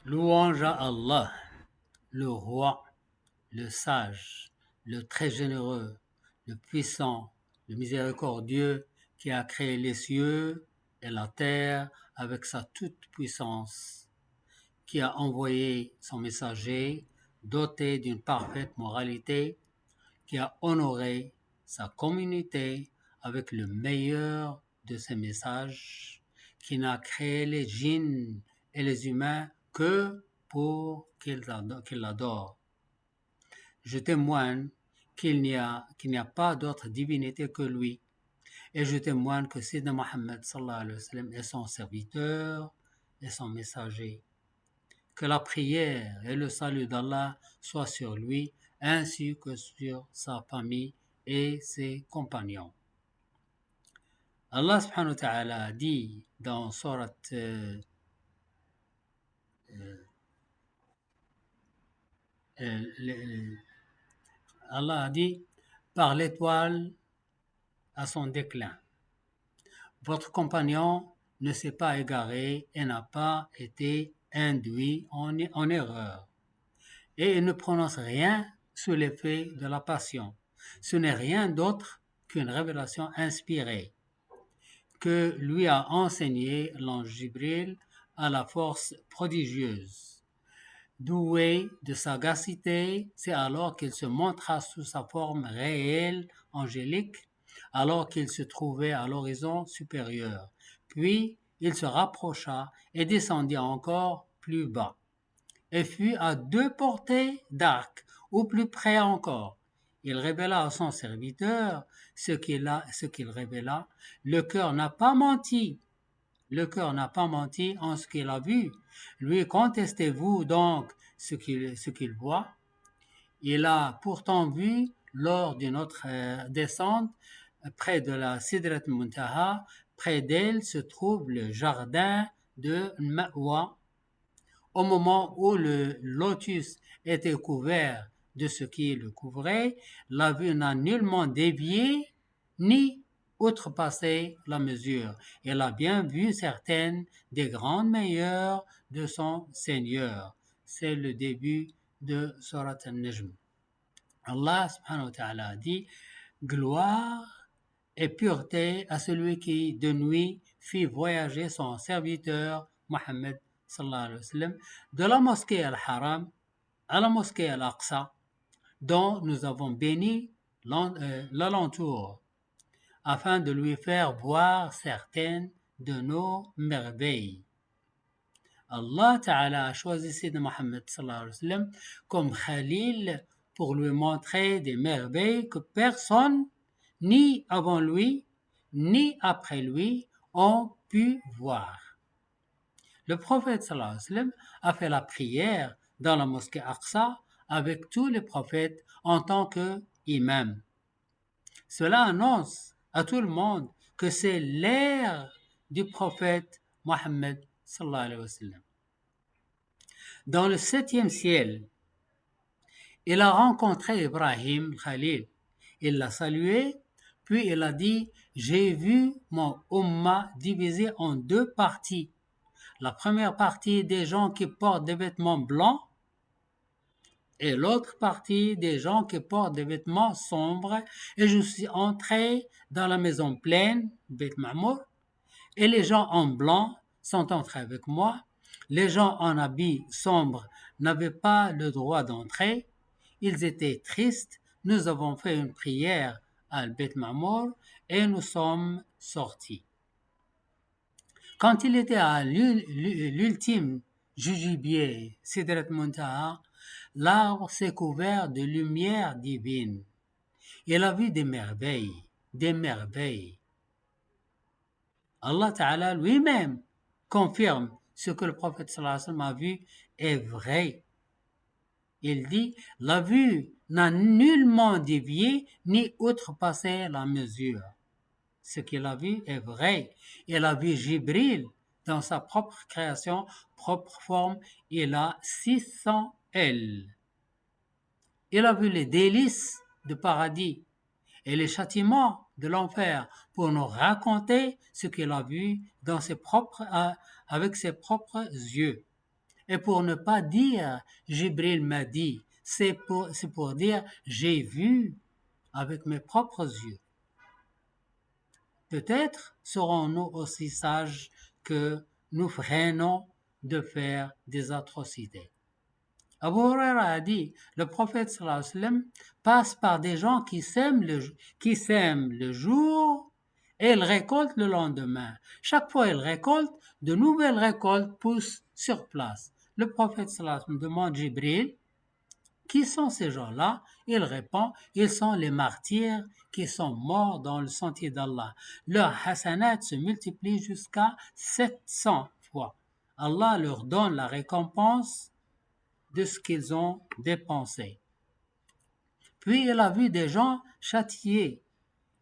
Louange à Allah, le roi, le sage, le très généreux, le puissant, le miséricordieux, qui a créé les cieux et la terre avec sa toute-puissance, qui a envoyé son messager doté d'une parfaite moralité, qui a honoré sa communauté avec le meilleur de ses messages, qui n'a créé les djinns et les humains que pour qu'ils l'adorent. Je témoigne qu'il n'y a pas d'autre divinité que lui, et je témoigne que Sidna Mohammed sallallahu alayhi wa sallam est son serviteur et son messager. Que la prière et le salut d'Allah soient sur lui, ainsi que sur sa famille et ses compagnons. Allah subhanahu wa ta'ala dit dans Surat Allah a dit par l'étoile à son déclin. Votre compagnon ne s'est pas égaré et n'a pas été induit en erreur. Et il ne prononce rien sous l'effet de la passion. Ce n'est rien d'autre qu'une révélation inspirée que lui a enseigné l'ange Jibril à la force prodigieuse. Doué de sagacité, c'est alors qu'il se montra sous sa forme réelle, angélique, alors qu'il se trouvait à l'horizon supérieur. Puis il se rapprocha et descendit encore plus bas, et fut à 2 portées d'arc, ou plus près encore. Il révéla à son serviteur ce qu'il révéla. Le cœur n'a pas menti. Le cœur n'a pas menti en ce qu'il a vu. Lui contestez-vous donc ce qu'il voit? Il a pourtant vu lors de notre descente près de la Sidrat Muntaha, près d'elle se trouve le jardin de Ma'wa. Au moment où le lotus était couvert de ce qui le couvrait, la vue n'a nullement dévié ni outrepassé la mesure. Elle a bien vu certaines des grandes meilleures de son Seigneur. C'est le début de Surat Al-Najm. Allah subhanahu wa ta'ala dit gloire et pureté à celui qui de nuit fit voyager son serviteur Mohammed sallallahu alayhi wa sallam de la mosquée Al-Haram à la mosquée Al-Aqsa dont nous avons béni l'alentour afin de lui faire voir certaines de nos merveilles. Allah Ta'ala a choisi Sidna Mohammed sallallahu alayhi wa sallam comme Khalil pour lui montrer des merveilles que personne, ni avant lui, ni après lui, ont pu voir. Le prophète sallallahu alayhi wa sallam a fait la prière dans la mosquée Aqsa avec tous les prophètes en tant qu'imam. Cela annonce à tout le monde que c'est l'ère du prophète Mohammed sallallahu alayhi wa sallam. Dans le 7e ciel, il a rencontré Ibrahim Khalil. Il l'a salué, puis il a dit « J'ai vu mon Ummah divisé en 2 parties. La première partie des gens qui portent des vêtements blancs et l'autre partie des gens qui portent des vêtements sombres. Et je suis entré dans la maison pleine, Beit Ma'mour, et les gens en blanc sont entrés avec moi. Les gens en habits sombres n'avaient pas le droit d'entrer. Ils étaient tristes. Nous avons fait une prière à Beit Ma'mour et nous sommes sortis. Quand il était à l'ultime jujubier, Sidrat Muntaha, l'arbre s'est couvert de lumière divine. Il a vu des merveilles, des merveilles. Allah Ta'ala lui-même confirme ce que le prophète sallallahu alayhi wa sallam a vu est vrai. Il dit, la vue n'a nullement dévié ni outrepassé la mesure. Ce qu'il a vu est vrai. Il a vu Jibril dans sa propre création, propre forme. Il a 600 ailes. Il a vu les délices du paradis et les châtiments de l'enfer pour nous raconter ce qu'il a vu avec ses propres yeux. Et pour ne pas dire Jibril m'a dit, c'est pour dire j'ai vu avec mes propres yeux. Peut-être serons-nous aussi sages que nous freinons de faire des atrocités. Abu Huraira a dit, le prophète sallallahu alayhi wa sallam passe par des gens qui sèment le jour et ils récoltent le lendemain. Chaque fois ils récoltent, de nouvelles récoltes poussent sur place. Le prophète sallallahu alayhi wa sallam demande Jibril, qui sont ces gens-là? Il répond, ils sont les martyrs qui sont morts dans le sentier d'Allah. Leurs hasanats se multiplient jusqu'à 700 fois. Allah leur donne la récompense de ce qu'ils ont dépensé. Puis il a vu des gens châtiés.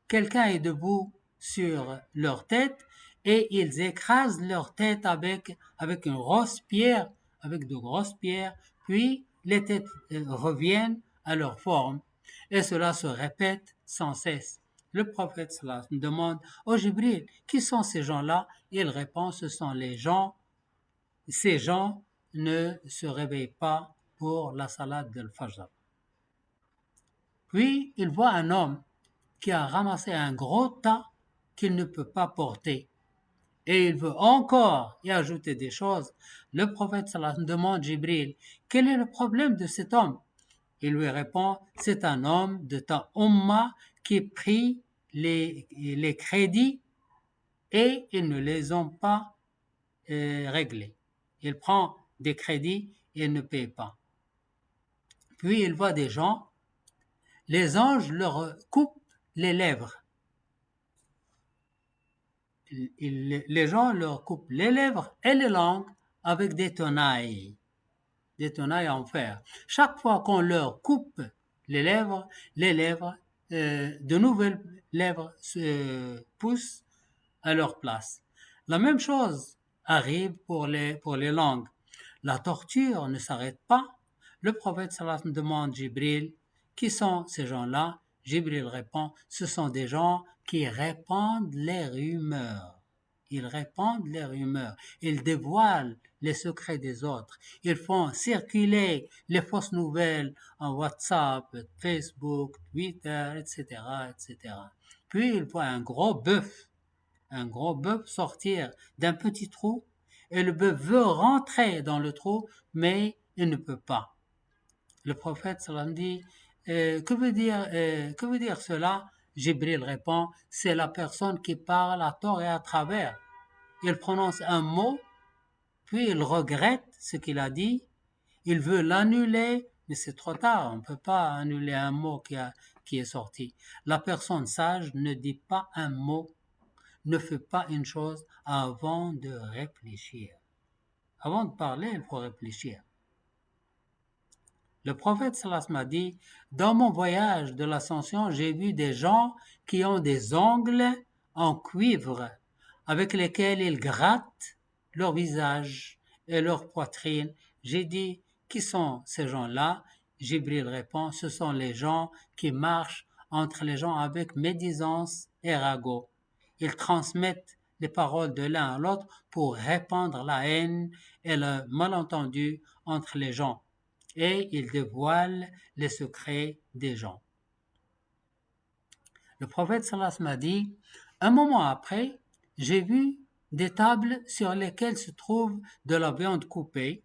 Quelqu'un est debout sur leur tête et ils écrasent leur tête avec une grosse pierre, avec de grosses pierres, puis les têtes reviennent à leur forme et cela se répète sans cesse. Le prophète sallallahu alayhi wa sallam demande au Jibril, qui sont ces gens-là? Il répond, ce sont les gens. Ces gens ne se réveillent pas pour la salade del Fajr. Puis il voit un homme qui a ramassé un gros tas qu'il ne peut pas porter. Et il veut encore y ajouter des choses. Le prophète sallallahu alayhi wa sallam demande Jibril, quel est le problème de cet homme? Il lui répond, c'est un homme de ta umma qui prie les crédits et ils ne les ont pas réglés. Il prend des crédits et il ne paye pas. Puis il voit des gens, les anges leur coupent les lèvres. Les gens leur coupent les lèvres et les langues avec des tenailles en fer. Chaque fois qu'on leur coupe les lèvres, de nouvelles lèvres se poussent à leur place. La même chose arrive pour les langues. La torture ne s'arrête pas. Le prophète sallallahu alayhi wa sallam demande Jibril, qui sont ces gens-là? Jibril répond, ce sont des gens qui répandent les rumeurs. Ils répandent les rumeurs. Ils dévoilent les secrets des autres. Ils font circuler les fausses nouvelles en WhatsApp, Facebook, Twitter, etc., etc. Puis il voit un gros bœuf sortir d'un petit trou et le bœuf veut rentrer dans le trou, mais il ne peut pas. Le prophète sallam dit, que veut dire cela? Jibril répond, c'est la personne qui parle à tort et à travers. Il prononce un mot, puis il regrette ce qu'il a dit, il veut l'annuler, mais c'est trop tard, on ne peut pas annuler un mot qui est sorti. La personne sage ne dit pas un mot, ne fait pas une chose avant de réfléchir. Avant de parler, il faut réfléchir. Le prophète sallallahu alayhi wa sallam a dit, dans mon voyage de l'ascension, j'ai vu des gens qui ont des ongles en cuivre avec lesquels ils grattent leur visage et leur poitrine. J'ai dit, qui sont ces gens-là? Jibril répond, ce sont les gens qui marchent entre les gens avec médisance et ragot. Ils transmettent les paroles de l'un à l'autre pour répandre la haine et le malentendu entre les gens. Et ils dévoilent les secrets des gens. Le prophète sallallahu alayhi wa sallam a dit, un moment après, j'ai vu des tables sur lesquelles se trouve de la viande coupée.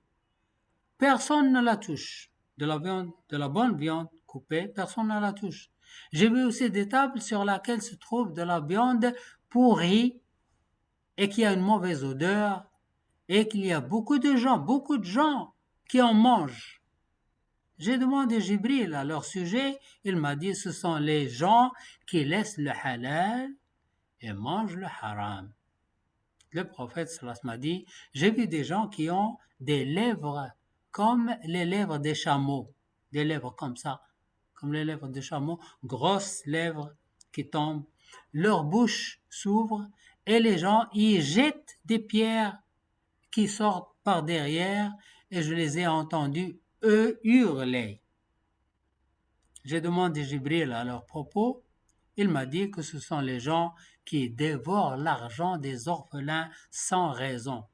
Personne ne la touche. De la bonne viande coupée, personne ne la touche. J'ai vu aussi des tables sur lesquelles se trouve de la viande pourrie et qui a une mauvaise odeur et qu'il y a beaucoup de gens qui en mangent. J'ai demandé Jibril à leur sujet, il m'a dit ce sont les gens qui laissent le halal et mangent le haram. Le prophète sallallahu alayhi wa sallam m'a dit, j'ai vu des gens qui ont des lèvres comme les lèvres des chameaux, des lèvres comme ça, comme les lèvres des chameaux, grosses lèvres qui tombent, leur bouche s'ouvre et les gens y jettent des pierres qui sortent par derrière et je les ai entendus hurler. J'ai demandé Jibril à leur propos. Il m'a dit que ce sont les gens qui dévorent l'argent des orphelins sans raison.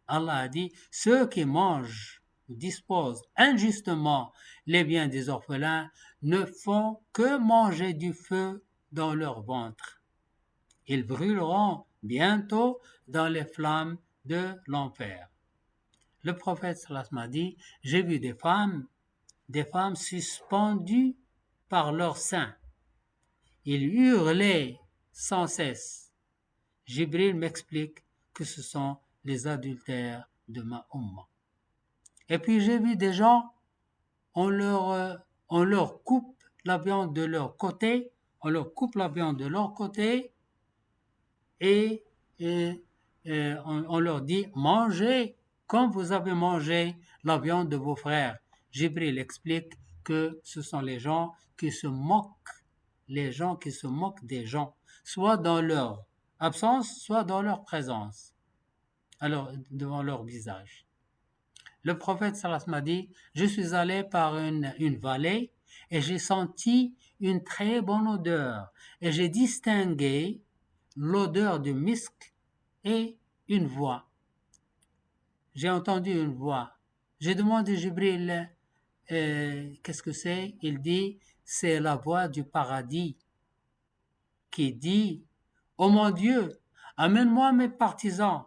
Allah a dit, ceux qui mangent ou disposent injustement les biens des orphelins ne font que manger du feu dans leur ventre. Ils brûleront bientôt dans les flammes de l'enfer. Le prophète sallallahu a dit, j'ai vu des femmes suspendues par leurs seins. Ils hurlaient sans cesse. Jibril m'explique que ce sont les adultères de ma Ummah. Et puis j'ai vu des gens, on leur coupe la viande de leur côté, et on leur dit, mangez comme vous avez mangé la viande de vos frères. Jibril explique que ce sont les gens qui se moquent des gens, soit dans leur absence, soit dans leur présence, alors devant leur visage. Le prophète sallallahu m'a dit, je suis allé par une vallée et j'ai senti une très bonne odeur et j'ai distingué l'odeur du misk et une voix. J'ai entendu une voix. J'ai demandé à Jibril, qu'est-ce que c'est? Il dit, c'est la voix du paradis qui dit, ô mon Dieu, amène-moi mes partisans,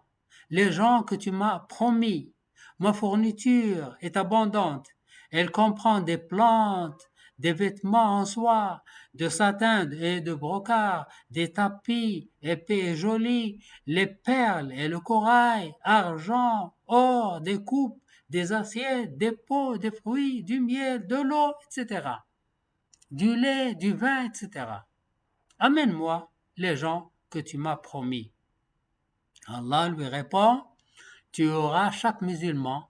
les gens que tu m'as promis. Ma fourniture est abondante. Elle comprend des plantes, des vêtements en soie, de satin et de brocart, des tapis épais et jolis, les perles et le corail, argent, or, des coupes, des assiettes, des pots, des fruits, du miel, de l'eau, etc. Du lait, du vin, etc. Amène-moi les gens que tu m'as promis. Allah lui répond, tu auras chaque musulman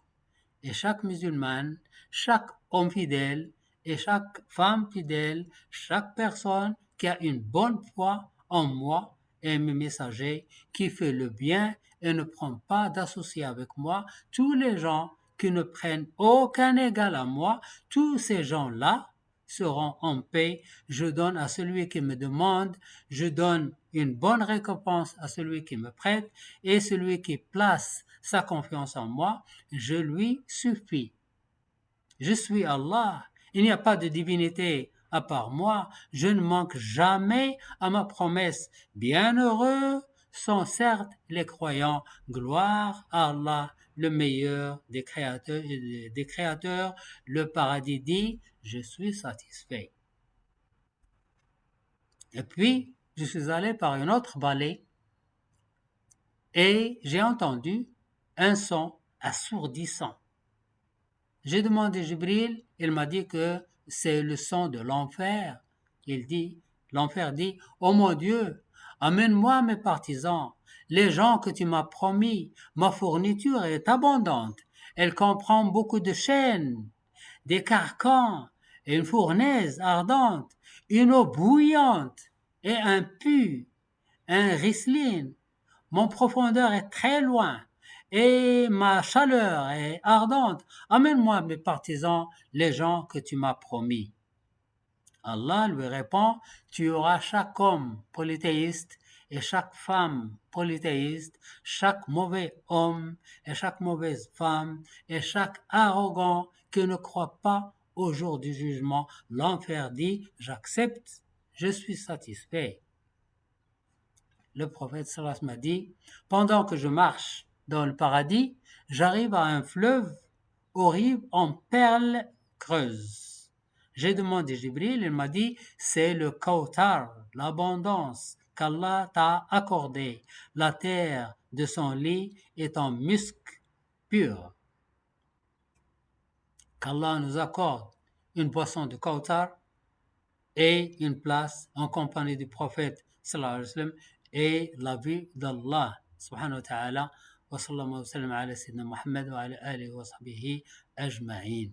et chaque musulmane, chaque homme fidèle et chaque femme fidèle, chaque personne qui a une bonne foi en moi et mes messagers, qui fait le bien et ne prend pas d'associés avec moi, tous les gens qui ne prennent aucun égal à moi, tous ces gens-là seront en paix. Je donne à celui qui me demande, je donne une bonne récompense à celui qui me prête, et celui qui place sa confiance en moi, je lui suffis. Je suis Allah, il n'y a pas de divinité à part moi, je ne manque jamais à ma promesse. Bienheureux sont certes les croyants, gloire à Allah, le meilleur des créateurs. Le paradis dit, je suis satisfait. Et puis, je suis allé par une autre vallée et j'ai entendu un son assourdissant. J'ai demandé à Jibril, il m'a dit que c'est le son de l'enfer. L'enfer dit, oh mon Dieu, amène-moi mes partisans, les gens que tu m'as promis, ma fourniture est abondante, elle comprend beaucoup de chaînes, des carcans, et une fournaise ardente, une eau bouillante, et un pu, un riesling. Mon profondeur est très loin, et ma chaleur est ardente. Amène-moi mes partisans, les gens que tu m'as promis. Allah lui répond, tu auras chaque homme polythéiste et chaque femme polythéiste, chaque mauvais homme et chaque mauvaise femme et chaque arrogant qui ne croit pas au jour du jugement. L'enfer dit, j'accepte, je suis satisfait. Le prophète sallallahu m'a dit, pendant que je marche dans le paradis, j'arrive à un fleuve aux rives en perles creuses. J'ai demandé à Jibril, il m'a dit, c'est le Kawthar, l'abondance qu'Allah t'a accordée. La terre de son lit est en musc pur. Qu'Allah nous accorde une boisson de Kawthar et une place en compagnie du prophète sallallahu alayhi wa sallam et la vue d'Allah subhanahu wa ta'ala. Wa sallallahu wa sallam ala sayyidina Muhammad wa ala alihi wa sahbihi ajma'in.